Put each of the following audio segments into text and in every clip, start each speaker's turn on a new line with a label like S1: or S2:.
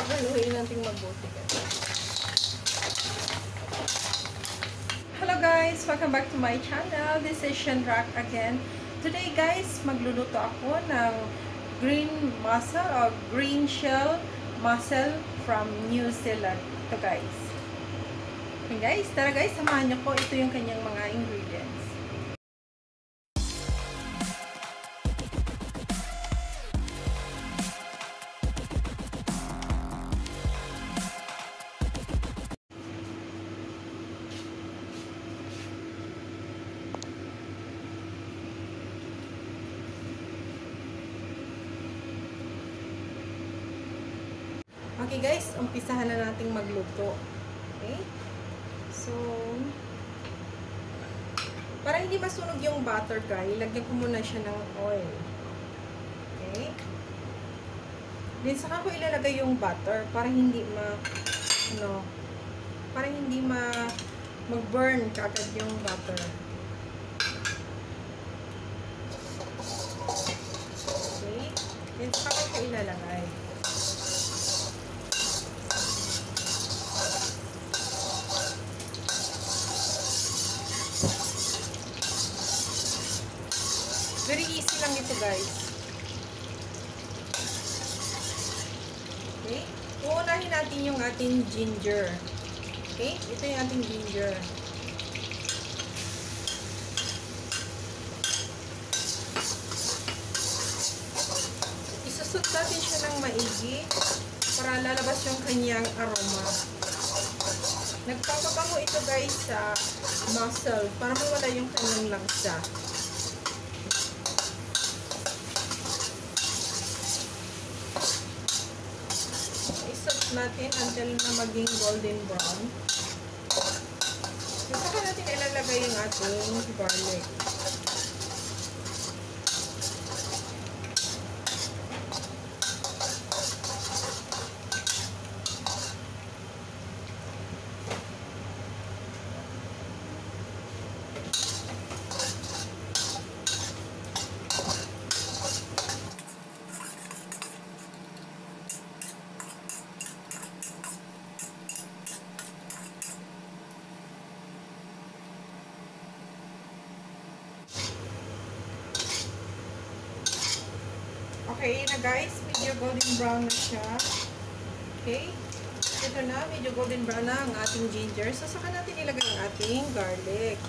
S1: Paghaluin natin mabuti. Hello guys! Welcome back to my channel. This is Shandrak again. Today guys, magluluto ako ng green mussel or green shell mussel from New Zealand. Ito guys. Okay guys, tara guys, samahan niyo ko. Ito yung kanyang mga ingredients. Okay guys, umpisahan na nating magluto. Okay? So, para hindi masunog yung butter guys, ilagyan ko muna siya ng oil. Okay? Then saka ko ilalagay yung butter para hindi mag-burn kagad yung butter. Okay? Then saka ko ilalagay. Very easy lang ito guys. Okay? Uunahin natin yung ating ginger. Okay? Ito yung ating ginger. Isusot natin siya ng maigi para lalabas yung kanyang aroma. Nagpapabango ito guys sa mussel para mawala yung kanyang langsa. Natin until na maging golden brown. Saka natin ilalagay yung ating garlic. Okay na guys, medyo golden brown na siya. Okay? Ito na, medyo golden brown na ang ating ginger. So, saka natin ilagay ang ating garlic.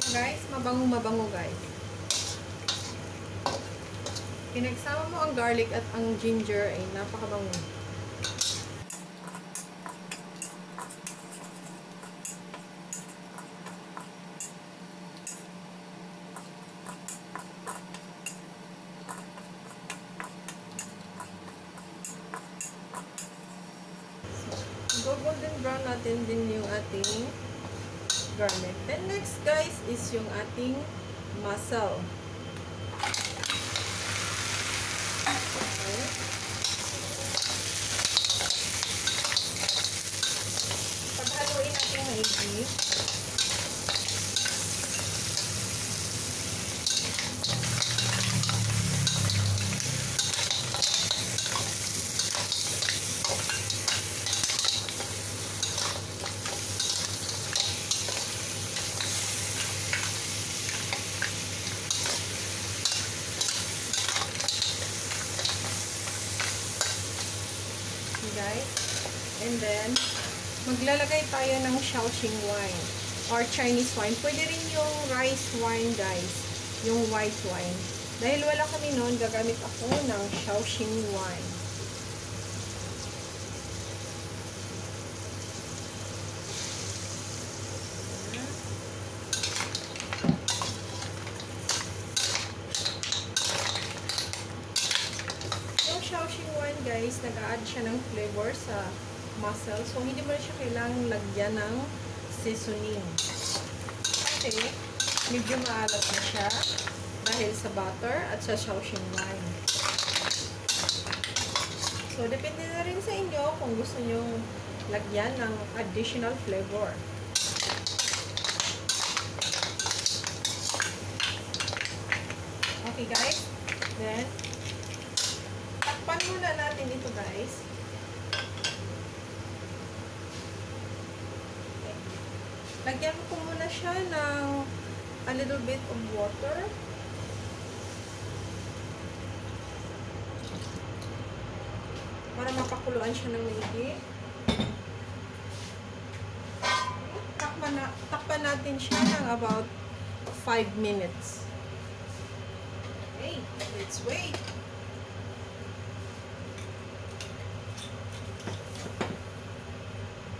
S1: Okay guys, mabango guys. Pinagsama mo ang garlic at ang ginger ay napakabango. So, golden brown natin din yung ating garlic. Then next guys is yung ating mussel. Paghaluin natin maigi. Guys, and then maglalagay tayo ng Shaoxing wine or Chinese wine. Pwede rin yung rice wine guys, yung white wine. Dahil wala kami noon, gagamit ako ng Shaoxing wine. Shaoxing wine guys, nag-a-add siya ng flavor sa mussel. So, hindi mo na siya kailangang lagyan ng seasoning. Kasi, medyo maalat na siya dahil sa butter at sa Shaoxing wine. So, depende na rin sa inyo kung gusto nyo lagyan ng additional flavor. Okay guys, then takpan muna natin ito guys. Okay. Lagyan ko muna siya ng a little bit of water. Para mapakuluan siya ng maigi. Takpan natin siya ng about 5 minutes. Okay, let's wait.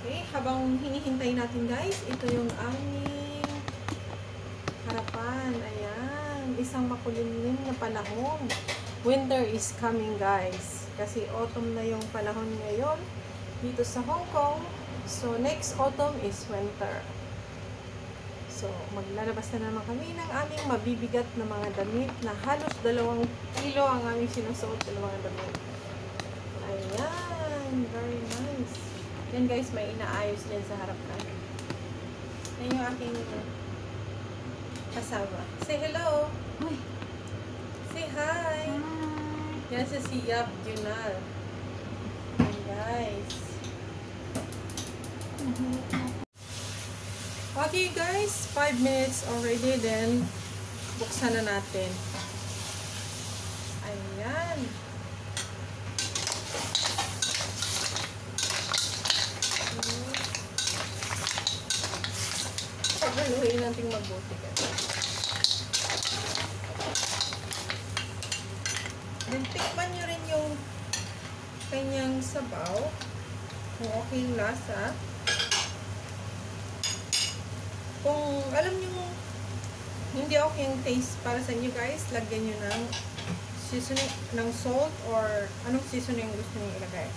S1: Okay, habang hinihintay natin guys, ito yung aming harapan. Ayan, isang makulimlim na panahon. Winter is coming guys. Kasi autumn na yung panahon ngayon dito sa Hong Kong. So, next autumn is winter. So, maglalabas na naman kami ng aming mabibigat na mga damit na halos 2 kilo ang aming sinusuot na mga damit. Ayan, very nice. Yan guys, may inaayos din sa harap namin. Yan yung aking kasama. Say hello!
S2: Uy.
S1: Say hi! Yan si Yap Junal. Yan guys. Okay guys, 5 minutes already, then buksan na natin. Ayan. Paghaluin natin mabuti guys. Then tikman nyo rin yung kanyang sabaw, kung okay yung lasa. Kung alam nyo hindi okay yung taste para sa inyo guys, lagyan nyo ng seasoning, ng salt or anong seasoning gusto nyo ilagay.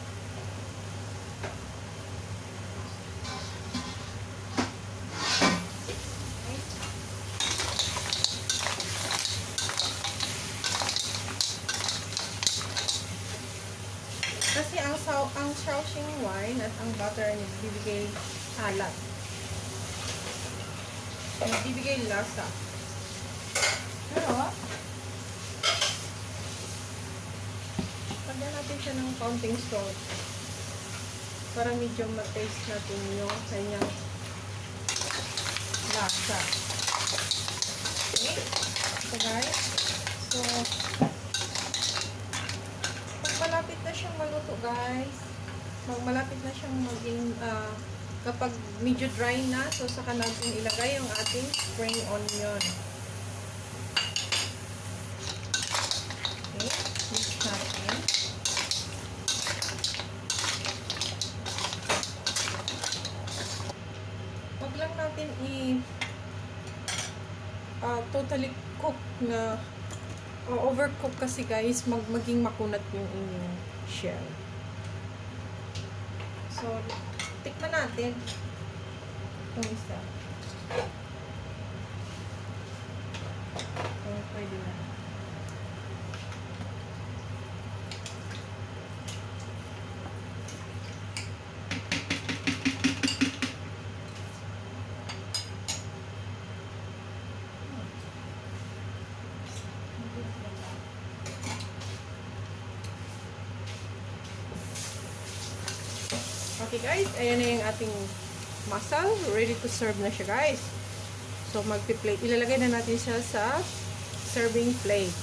S1: Okay. Kasi ang Shaoxing wine at ang butter nagbibigay alat. Nagbibigay lasa. Pero, pagyan natin siya ng counting salt para medyo ma-taste natin yung kanyang lasa. Okay? So guys, so pag malapit na siyang maluto guys, malapit na siyang maging kapag medyo dry na, so saka natin ilagay yung ating spring onion. Okay, mix natin. Wag lang natin totally cook na overcook kasi guys, maging makunat yung inyong shell. So, tikman natin kung isa. Oh, pwede na. Okay guys, ayan na yung ating mussel. Ready to serve na siya guys. So magpi-plate. Ilalagay na natin siya sa serving plate.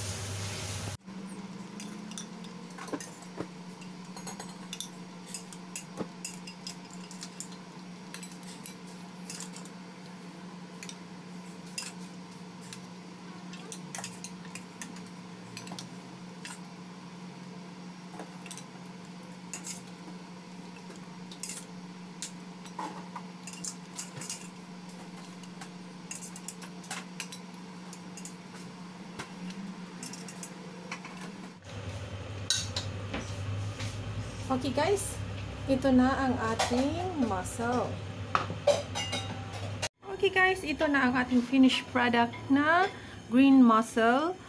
S1: Okay guys, ito na ang ating mussel. Okay guys, ito na ang ating finished product na green mussel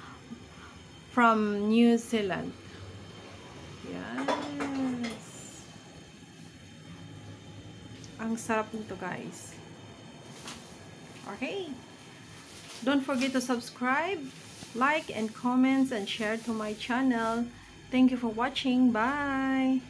S1: from New Zealand. Yan. Ang sarap nito, guys. Okay. Don't forget to subscribe, like, and comments, and share to my channel. Thank you for watching. Bye!